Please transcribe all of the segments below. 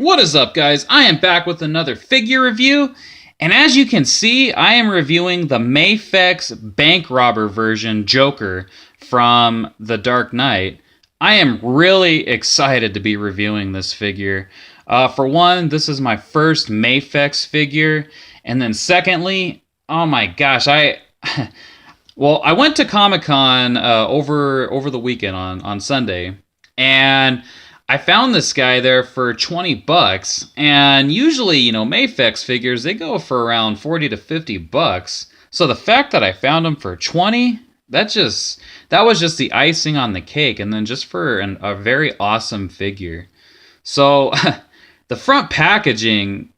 What is up, guys? I am back with another figure review, and as you can see, I am reviewing the Mafex bank robber version Joker from The Dark Knight. I am really excited to be reviewing this figure. For one, this is my first Mafex figure, and then secondly, oh my gosh, well, I went to Comic-Con over the weekend on Sunday, and I found this guy there for 20 bucks, and usually, Mafex figures, they go for around 40 to 50 bucks. So the fact that I found him for 20, that was just the icing on the cake, and then just for a very awesome figure. So the front packaging,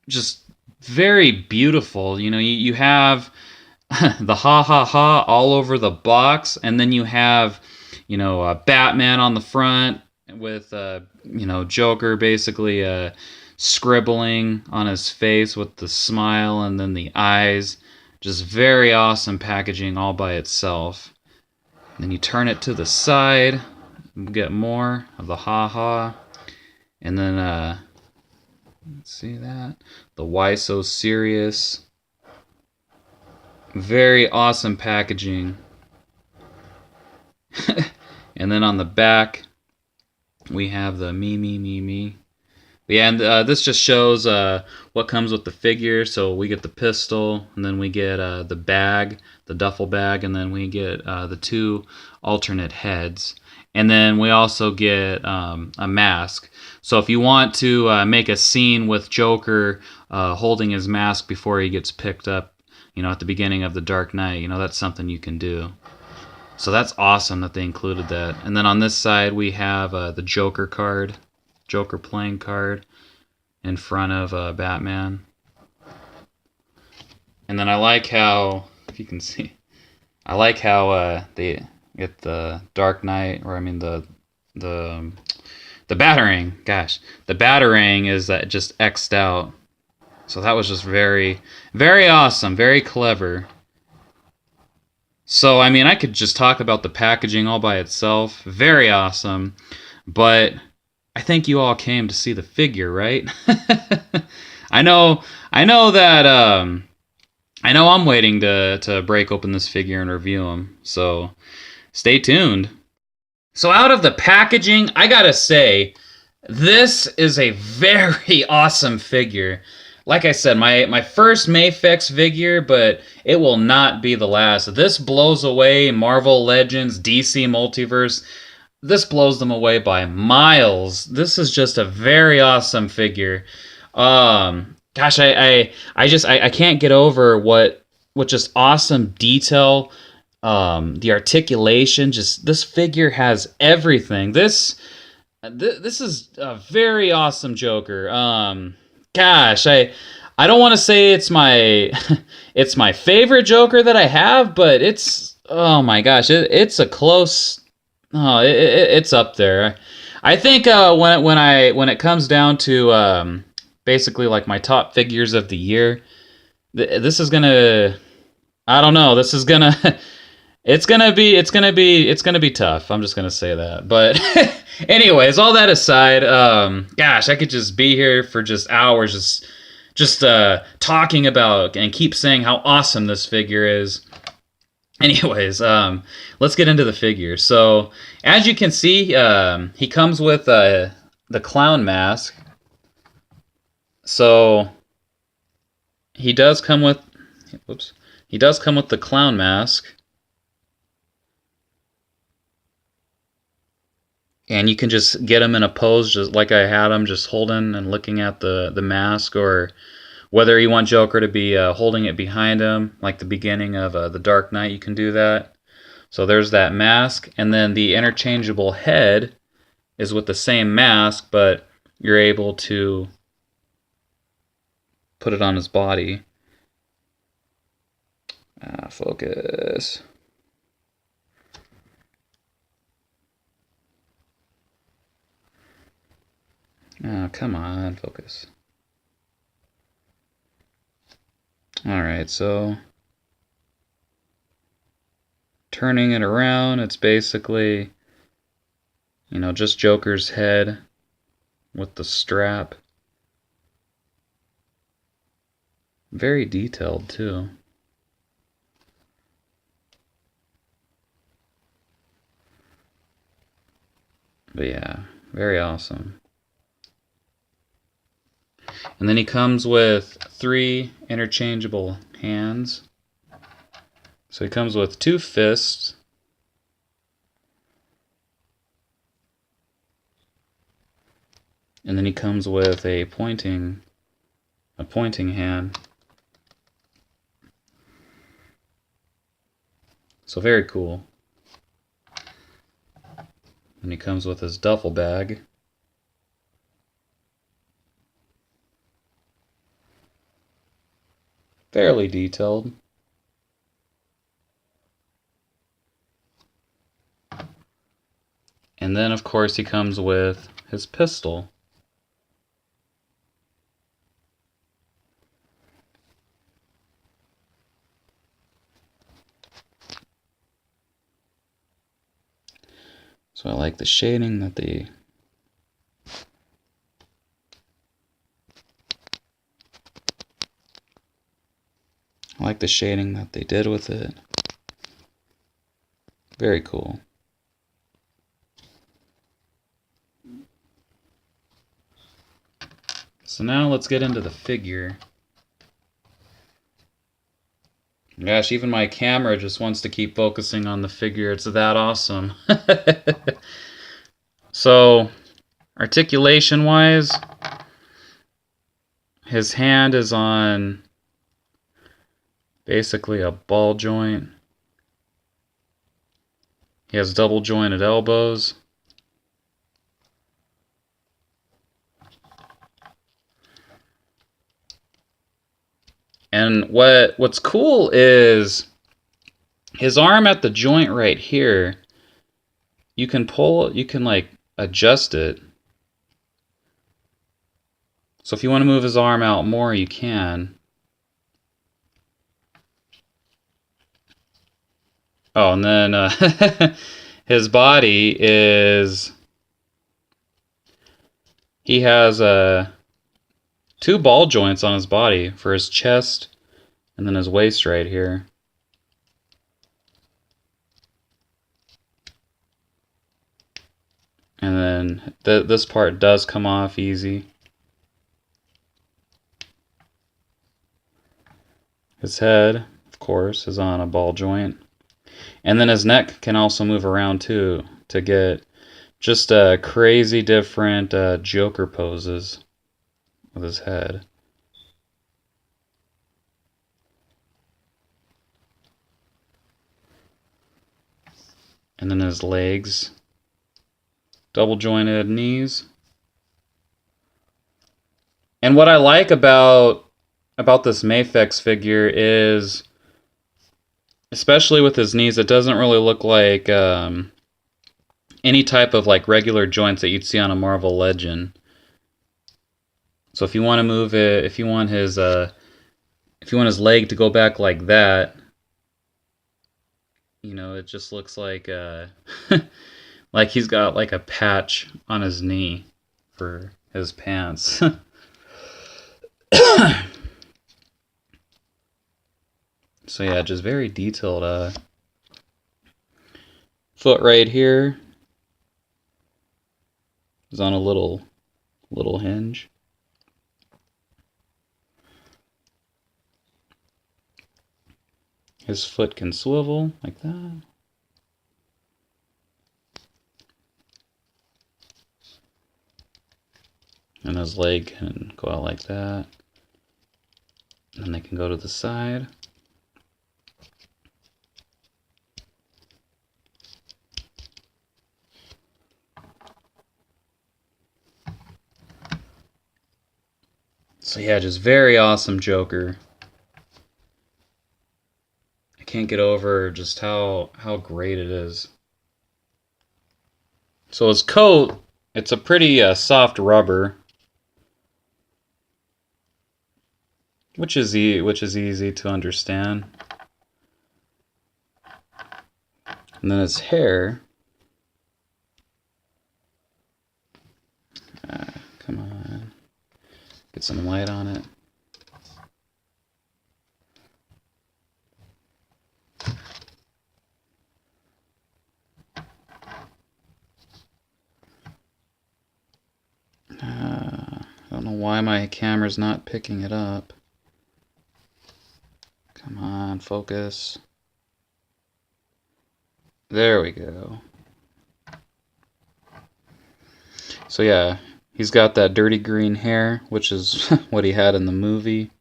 just very beautiful. You have the ha ha ha all over the box, and then you have, Batman on the front with Joker basically scribbling on his face with the smile and then the eyes. Just very awesome packaging all by itself. And then you turn it to the side, get more of the ha-ha, and then let's see that, the why so serious. Very awesome packaging. And then on the back we have the me. Yeah, and this just shows what comes with the figure. So we get the pistol, and then we get the bag, the duffel bag, and then we get the two alternate heads. And then we also get a mask. So if you want to make a scene with Joker holding his mask before he gets picked up, at the beginning of The Dark Knight, that's something you can do. So that's awesome that they included that. And then on this side we have the Joker card, Joker playing card in front of Batman. And then I like how, if you can see, I like how they get the Dark Knight, or I mean the Batarang. Gosh, the Batarang is just X'd out. So that was just very, very awesome, very clever. So, I mean, I could just talk about the packaging all by itself. Very awesome. But I think you all came to see the figure, right? I know that I know I'm waiting to break open this figure and review him. So, stay tuned. So, out of the packaging, I gotta say, this is a very awesome figure. Like I said, my first Mafex figure, but it will not be the last. This blows away Marvel Legends, DC Multiverse. This blows them away by miles. This is just a very awesome figure. Gosh, I can't get over what just awesome detail. The articulation, just this figure has everything. This is a very awesome Joker. Gosh, I don't want to say it's my it's my favorite Joker that I have, but it's, oh my gosh, it's a close, it's up there. I think when it comes down to basically like my top figures of the year, this is gonna, I don't know, this is gonna it's gonna be tough. I'm just gonna say that. But anyways, all that aside, gosh, I could just be here for just hours, just talking about and keep saying how awesome this figure is. Anyways, let's get into the figure. So as you can see, he comes with the clown mask. So he does come with, whoops, he does come with the clown mask. And you can just get him in a pose just like I had him, just holding and looking at the mask, or whether you want Joker to be holding it behind him, like the beginning of The Dark Knight, you can do that. So there's that mask, and then the interchangeable head is with the same mask, but you're able to put it on his body. Focus. Oh, come on, focus. Alright, so turning it around, it's basically, just Joker's head with the strap. Very detailed too. But yeah, very awesome. And then he comes with 3 interchangeable hands. So he comes with 2 fists. And then he comes with a pointing hand. So very cool. And he comes with his duffel bag. Fairly detailed. And then of course he comes with his pistol. So I like the shading that they did with it. Very cool. So now let's get into the figure. Gosh, even my camera just wants to keep focusing on the figure. It's that awesome. So, articulation-wise, his hand is on basically a ball joint. He has double jointed elbows. And what's cool is his arm at the joint right here. You can like adjust it. So if you want to move his arm out more, you can. Oh, and then his body is... He has 2 ball joints on his body for his chest and then his waist right here. And then this part does come off easy. His head, of course, is on a ball joint. And then his neck can also move around too to get just crazy different Joker poses with his head. And then his legs, double jointed knees. And what I like about this Mafex figure is, especially with his knees, it doesn't really look like any type of like regular joints that you'd see on a Marvel Legend. So if you want to move it, if you want his leg to go back like that, you know, it just looks like like he's got like a patch on his knee for his pants. So yeah, just very detailed foot right here is on a little hinge. His foot can swivel like that. And his leg can go out like that. And they can go to the side. So yeah, just very awesome Joker. I can't get over just how great it is. So his coat, it's a pretty soft rubber, which is easy to understand. And then his hair. Come on. Get some light on it. why my camera's not picking it up. Come on, focus. There we go. So yeah, he's got that dirty green hair, which is what he had in the movie.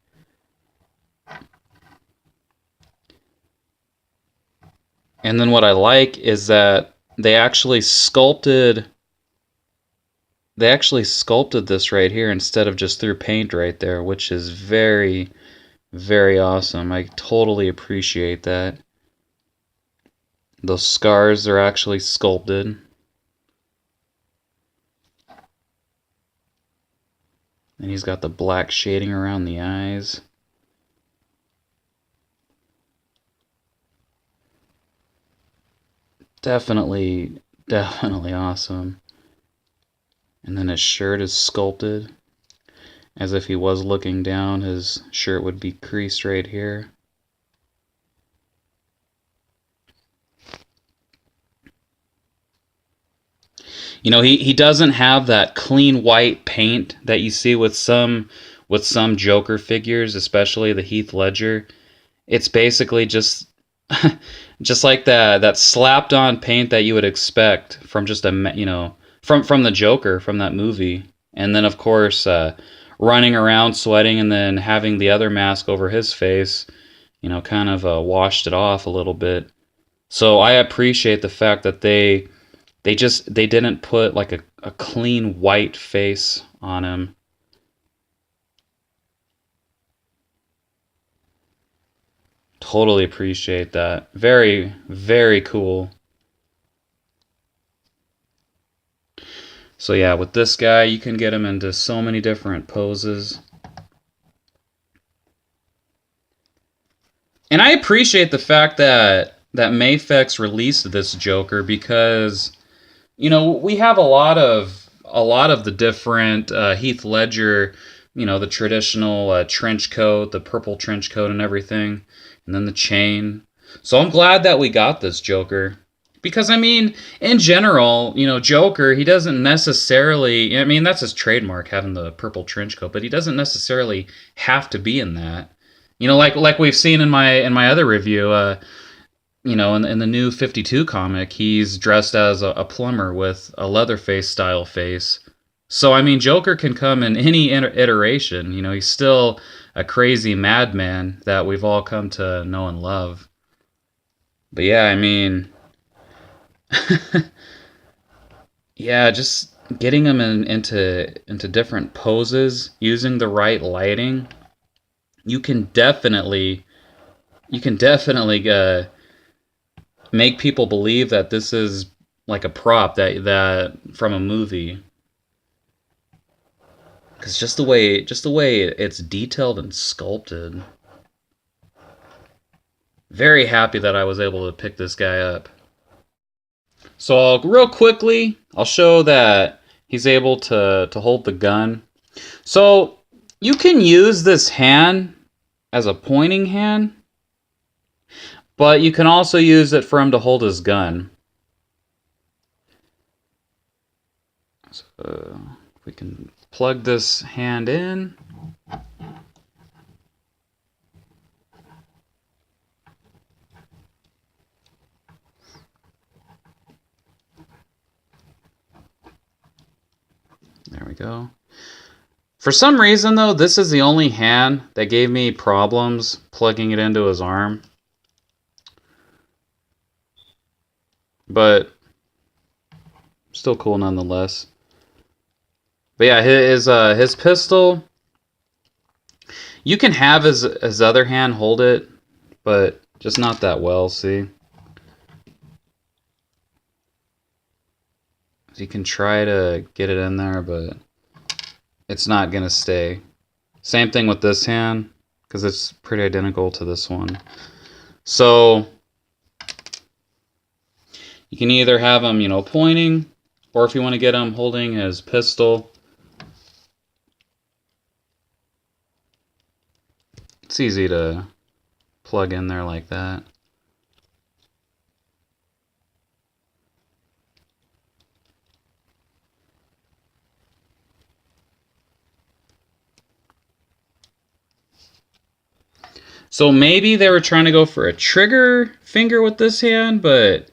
And then what I like is that they actually sculpted this right here instead of just through paint right there, which is very, very awesome. I totally appreciate that. Those scars are actually sculpted. And he's got the black shading around the eyes. Definitely awesome. And then his shirt is sculpted. As if he was looking down, his shirt would be creased right here. You know, he doesn't have that clean white paint that you see with some Joker figures, especially the Heath Ledger. It's basically just just like that slapped on paint that you would expect from just from the Joker from that movie. And then of course running around sweating and then having the other mask over his face, kind of washed it off a little bit. So I appreciate the fact that they didn't put like a clean white face on him. Totally appreciate that. Very, very cool. So yeah, with this guy, you can get him into so many different poses. And I appreciate the fact that Mafex released this Joker because, we have a lot of the different Heath Ledger, the traditional trench coat, the purple trench coat and everything, and then the chain. So I'm glad that we got this Joker. Because, I mean, in general, Joker, he doesn't necessarily... I mean, that's his trademark, having the purple trench coat, but he doesn't necessarily have to be in that. Like we've seen in my other review, in the new 52 comic, he's dressed as a plumber with a Leatherface style face. So, I mean, Joker can come in any iteration. He's still a crazy madman that we've all come to know and love. But yeah, I mean... yeah, just getting them into different poses, using the right lighting, you can definitely make people believe that this is like a prop that from a movie. Because just the way it's detailed and sculpted. Very happy that I was able to pick this guy up. So real quickly, I'll show that he's able to hold the gun. So you can use this hand as a pointing hand, but you can also use it for him to hold his gun. So we can plug this hand in. There we go. For some reason, though, this is the only hand that gave me problems plugging it into his arm. But still cool nonetheless. But yeah, his pistol, you can have his other hand hold it, but just not that well, see? You can try to get it in there, but it's not going to stay. Same thing with this hand, because it's pretty identical to this one. So you can either have him, pointing, or if you want to get him holding his pistol, it's easy to plug in there like that. So maybe they were trying to go for a trigger finger with this hand, but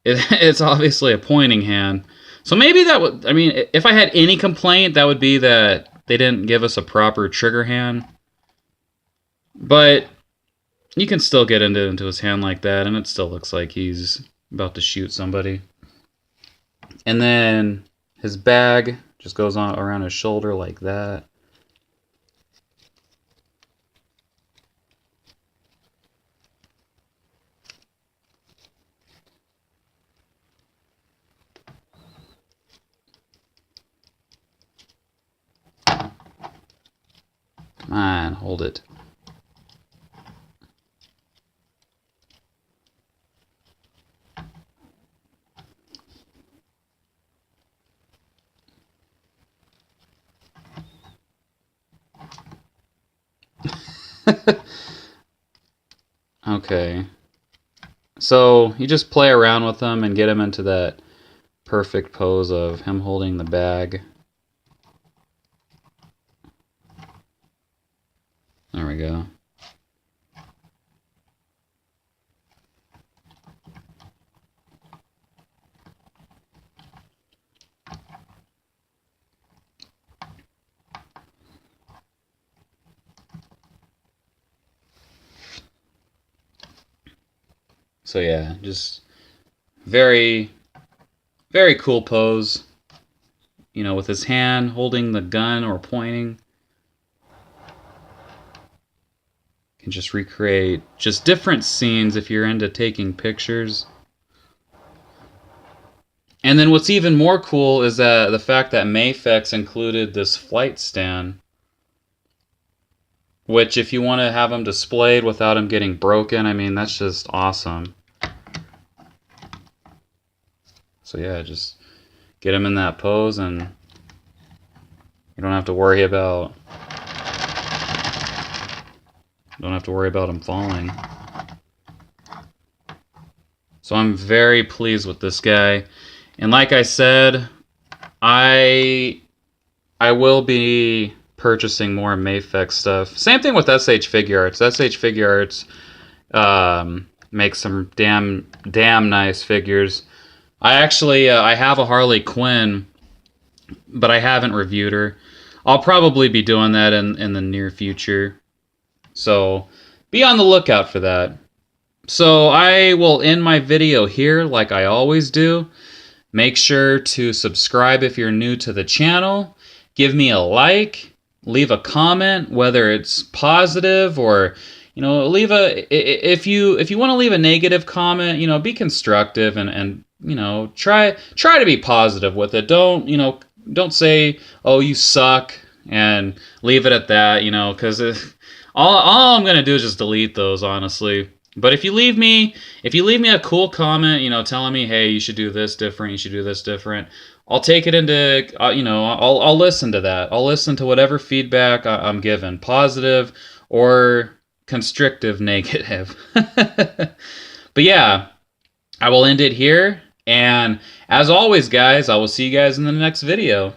it's obviously a pointing hand. So maybe that would, I mean, if I had any complaint, that would be that they didn't give us a proper trigger hand. But you can still get into his hand like that, and it still looks like he's about to shoot somebody. And then his bag just goes on around his shoulder like that. Come on, hold it. Okay. So you just play around with them and get him into that perfect pose of him holding the bag. There we go. So yeah, just very, very cool pose. You know, with his hand holding the gun or pointing. Can just recreate just different scenes if you're into taking pictures. And then what's even more cool is that the fact that Mafex included this flight stand, which if you want to have them displayed without them getting broken, I mean, that's just awesome. So yeah, just get them in that pose and you don't have to worry about them falling. So I'm very pleased with this guy. And like I said, I will be purchasing more Mafex stuff. Same thing with SH Figure Arts. SH Figure Arts makes some damn nice figures. I actually I have a Harley Quinn, but I haven't reviewed her. I'll probably be doing that in the near future. So be on the lookout for that. So I will end my video here like I always do. Make sure to subscribe if you're new to the channel. Give me a like. Leave a comment, whether it's positive or, you know, leave a, if you want to leave a negative comment, you know, be constructive and you know, try to be positive with it. Don't, you know, don't say, oh, you suck, and leave it at that, you know, because all I'm going to do is just delete those, honestly. But if you leave me a cool comment, you know, telling me, hey, you should do this different, you should do this different, I'll take it into, you know, I'll listen to that. I'll listen to whatever feedback I'm given, positive or constructive negative. But yeah, I will end it here. And as always, guys, I will see you guys in the next video.